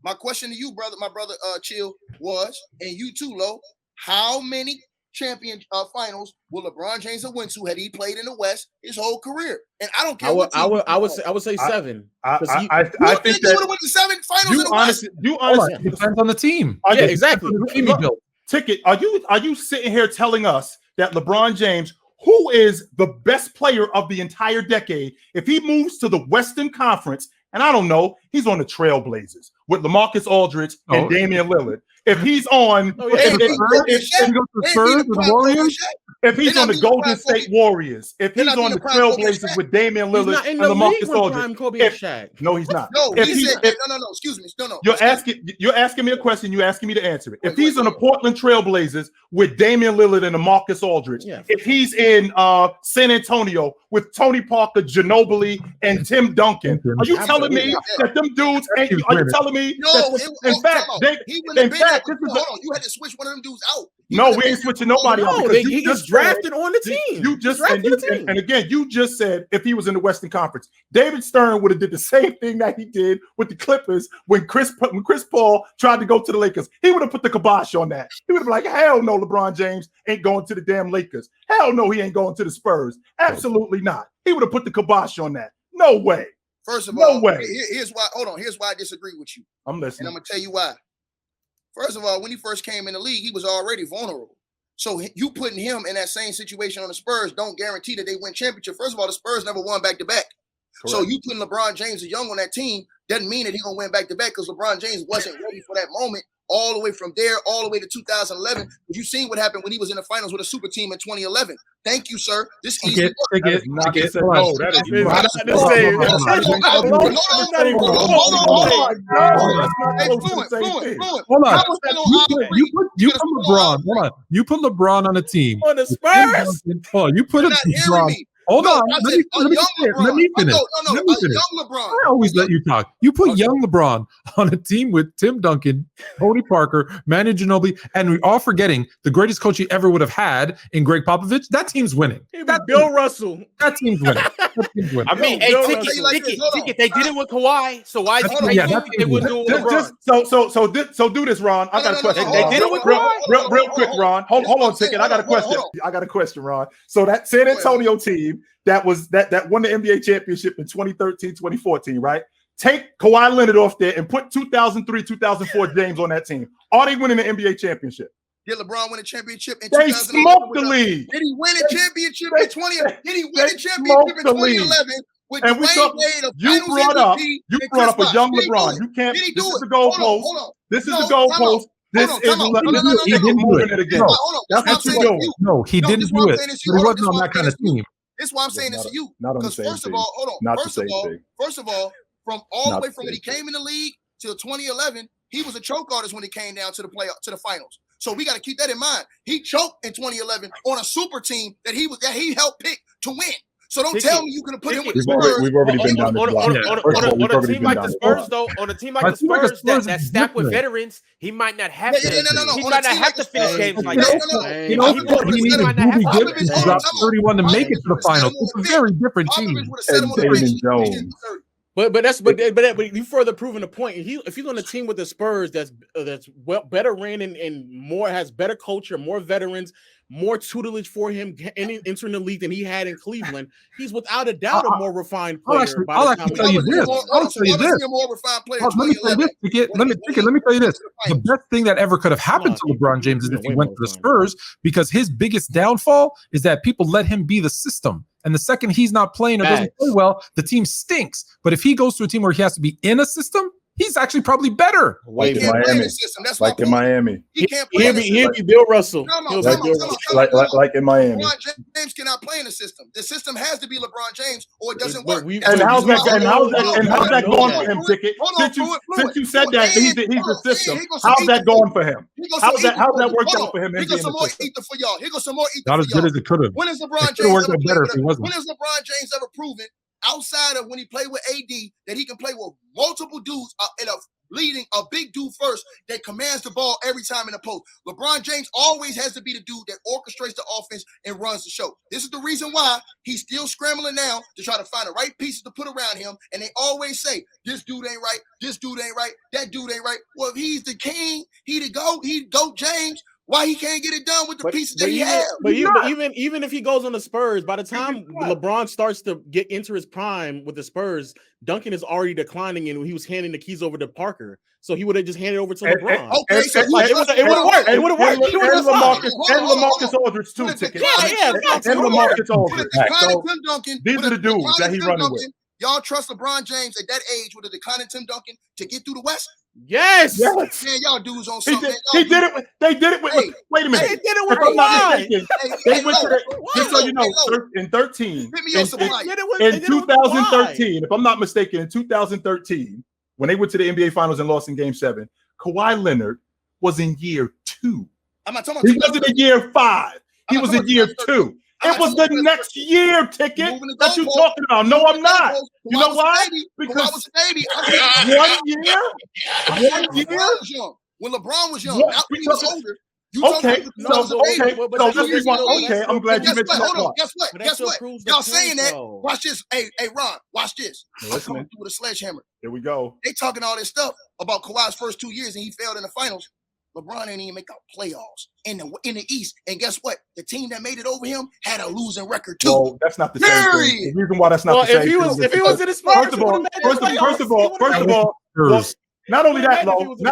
My question to you, brother, my brother, Chill, was, and you too, Lo, how many champion finals will LeBron James have went to had he played in the West his whole career? And I don't care. I would say 7. I think you would have went to 7 finals in the West. You honestly depends on the team. Yeah, exactly. Ticket. Are you sitting here telling us that LeBron James, who is the best player of the entire decade, if he moves to the Western Conference, and I don't know, he's on the Trailblazers with LaMarcus Aldridge and Damian Lillard. If he's on, if he's on the Golden State Warriors, if he's on the Trailblazers with Damian Lillard and LaMarcus Aldridge, no, he's not. No, excuse me, no. You're asking me a question. You're asking me to answer it. If he's on the Portland Trailblazers with Damian Lillard and LaMarcus Aldridge, if he's in San Antonio with Tony Parker, Ginobili, and Tim Duncan, are you telling me that them dudes ain't? Are you telling me? No. In fact, hold on, you had to switch one of them dudes out. No, we ain't switching nobody out. He just drafted on the team. You just and again, you just said if he was in the Western Conference, David Stern would have did the same thing that he did with the Clippers when Chris Paul tried to go to the Lakers. He would have put the kibosh on that. He would have been like, hell no, LeBron James ain't going to the damn Lakers. Hell no, he ain't going to the Spurs. Absolutely not. He would have put the kibosh on that. No way. First of all, no way. Here's why. Hold on. Here's why I disagree with you. I'm listening. And I'm gonna tell you why. First of all, when he first came in the league, he was already vulnerable. So you putting him in that same situation on the Spurs don't guarantee that they win championship. First of all, the Spurs never won back-to-back. So you putting LeBron James young on that team doesn't mean that he's going to win back-to-back because LeBron James wasn't ready for that moment all the way from there, all the way to 2011. You seen what happened when he was in the finals with a super team in 2011. Thank you, sir. This easy. That is not the same. No, that is not the same. Hold on. You put LeBron on a team. On the Spurs? You put LeBron. Hold on. Let me finish. Young LeBron. I always let you talk. You put young LeBron on a team with Tim Duncan, Tony Parker, Manu Ginobili, and we're all forgetting the greatest coach he ever would have had in Greg Popovich. That team's winning. Bill Russell. That team's winning. I mean, Ticket, they did it with Kawhi, so why they wouldn't do it with LeBron? So do this, Ron. I got a question. They did it with Kawhi? Real quick, Ron. Hold on, Ticket. I got a question. I got a question, Ron. So that San Antonio team that won the NBA championship in 2013, 2014, right? Take Kawhi Leonard off there and put 2003, 2004 James on that team. Are they winning the NBA championship? Did LeBron win a championship in 2008? They smoked the league. Did he win a championship in 2011? Did he win a championship in 2011? And you brought up a young LeBron. You can't. This is the goalpost. This is the goalpost. This is he didn't do it again. That's what you're doing. No, he didn't do it. He wasn't on that kind of team. This is why I'm saying this to you. Because first of all, hold on. First of all, from all the way from when he came in the league till 2011, he was a choke artist when it came down to the finals. So we got to keep that in mind. He choked in 2011 on a super team that he helped pick to win. So don't tell me you could have put him with the Spurs. We've already been down this block. On a team like the Spurs, though, that's stacked with veterans, he might not have to. He might not have to finish games like that. He needed Booby Gibson to drop 31 to make it to the finals. It's a very different team. And Damon Jones. But you further proving the point. If he's on a team with the Spurs that's better ran and more has better culture, more veterans, more tutelage for him entering the league than he had in Cleveland, he's without a doubt a more refined player. I'll tell you this. Let me tell you this. The best thing that ever could have happened to LeBron James is if he went to the Spurs, because his biggest downfall is that people let him be the system. And the second he's not playing or doesn't play well, the team stinks. But if he goes to a team where he has to be in a system, he's actually probably better. Like in Miami. Like in Miami. He can't play He'll be Bill Russell. Like in Miami. LeBron James cannot play in the system. The system has to be LeBron James or it doesn't work. And how's that going for him, Ticket? Since you said that he's the system, how's that going for him? How's that worked out for him? Here goes some more ether for y'all. Here goes some more ether. Not as good as it could have. When has LeBron James ever proven outside of when he played with AD that he can play with multiple dudes in a leading a big dude first that commands the ball every time in the post. LeBron James always has to be the dude that orchestrates the offense and runs the show. This is the reason why he's still scrambling now to try to find the right pieces to put around him. And they always say, this dude ain't right, this dude ain't right, that dude ain't right. Well, if he's the king, he GOAT James. Why he can't get it done with the pieces that he has? But even if he goes on the Spurs, by the time LeBron starts to get into his prime with the Spurs, Duncan is already declining, and he was handing the keys over to Parker, so he would have just handed over to LeBron. Okay, so it would have worked. It would have worked. And LaMarcus Aldridge too, Ticket. And LaMarcus Aldridge. So these are the dudes that he's running with. Y'all trust LeBron James at that age with a declining Tim Duncan to get through the West? Yes. Man, y'all dudes on something. They did it with. Wait a minute. They did it with Kawhi. They went to the, just so you know, in 13. In 2013, if I'm not mistaken, in 2013, when they went to the NBA Finals and lost in Game 7, Kawhi Leonard was in year 2. I'm not talking about. He wasn't in year 5. He was in year 2. It was the next year, Ticket, that you talking about. No, I'm not. You know why? Because 1 year? When LeBron was young, not when he was older. Okay, I'm glad you mentioned that. Hold on, guess what? Y'all saying that? Watch this. Hey, Ron, watch this. I'm coming through with a sledgehammer. Here we go. They talking all this stuff about Kawhi's first 2 years and he failed in the finals. LeBron ain't even make out playoffs in the East. And guess what? The team that made it over him had a losing record too. No, that's not the same thing. The reason why that's not the same thing. If he was in the Spurs, first of all, not only that,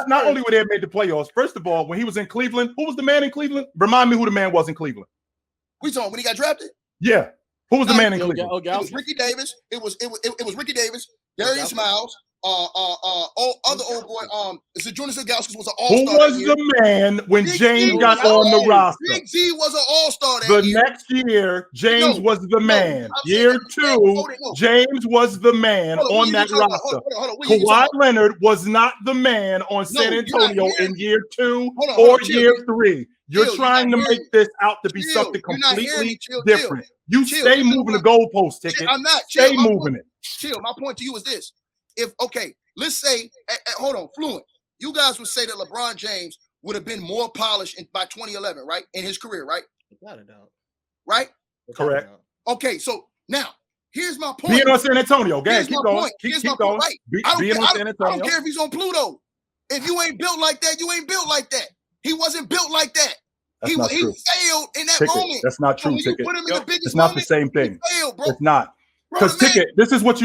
not only would they have made the playoffs. First of all, when he was in Cleveland, who was the man in Cleveland? Remind me who the man was in Cleveland. We talking when he got drafted? Yeah. Who was the man in Cleveland? It was Ricky Davis. It was Ricky Davis, Darius Miles. Other old boy, Jonas Ilgauskas was an all-star. Who was the man when James got on the roster? Big Z was an all-star that year. Next year, James was the man. Year 2, James was the man on that roster. Kawhi Leonard was not the man on San Antonio in year 2 or year 3. You're trying to make this out to be something completely different. You stay moving the goalpost, Ticket. I'm not. Stay moving it. Chill. My point to you is this. Let's say, hold on, Fluent. You guys would say that LeBron James would have been more polished by 2011, right? In his career, right? Without a doubt. Right? Correct. Okay, so now, here's my point. Being on San Antonio. Go ahead, keep going. Here's Keep my going. point. Being on San Antonio. I don't care if he's on Pluto. If you ain't built like that, you ain't built like that. He wasn't built like that. He failed in that moment. That's not true, Ticket. It's not the same thing. Failed, bro. It's not. Because Ticket, this is what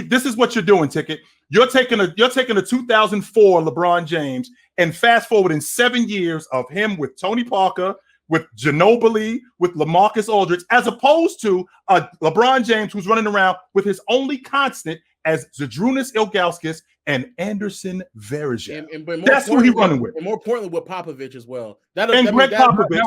you're doing, Ticket. You're taking a 2004 LeBron James and fast forwarding 7 years of him with Tony Parker, with Ginobili, with LaMarcus Aldridge, as opposed to a LeBron James who's running around with his only constant as Zydrunas Ilgauskas and Anderson Varejao. That's who he's running with. And more importantly, with Popovich as well. Greg Popovich.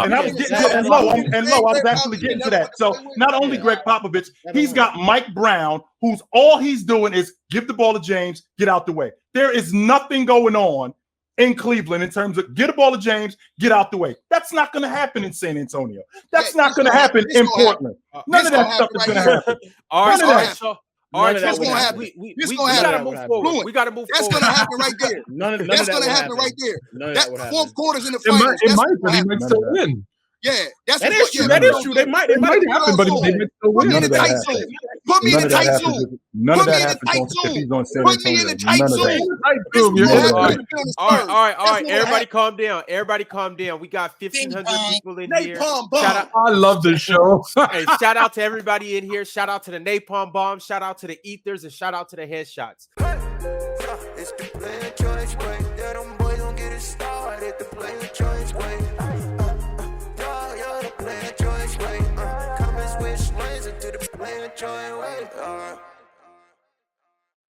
I was actually getting to that. So not only Greg Popovich, he's got Mike Brown, who's all he's doing is give the ball to James, get out the way. There is nothing going on in Cleveland in terms of get a ball to James, get out the way. That's not going to happen in San Antonio. That's not going to happen in Portland. None of that stuff is going to happen. All right, that's going to happen. We got to move forward. We got to move forward. That's going to happen right there. That's going to happen right there. That fourth quarter's in the finals. It might, but he might still win. Yeah, that is true. That is true. They might happen, but they might still win. Put me in the tight zone. Put me in the tight zone. None of that happens if he's on San Antonio. Put me in the tight zone. All right. Everybody calm down. Everybody calm down. We got 1,500 people in here. I love this show. Hey, shout out to everybody in here. Shout out to the Napalm Bomb. Shout out to the Ethers. And shout out to the Headshots. It's the player choice way. That them boys don't get it started. The player choice way. Come and switch lanes into the player choice way.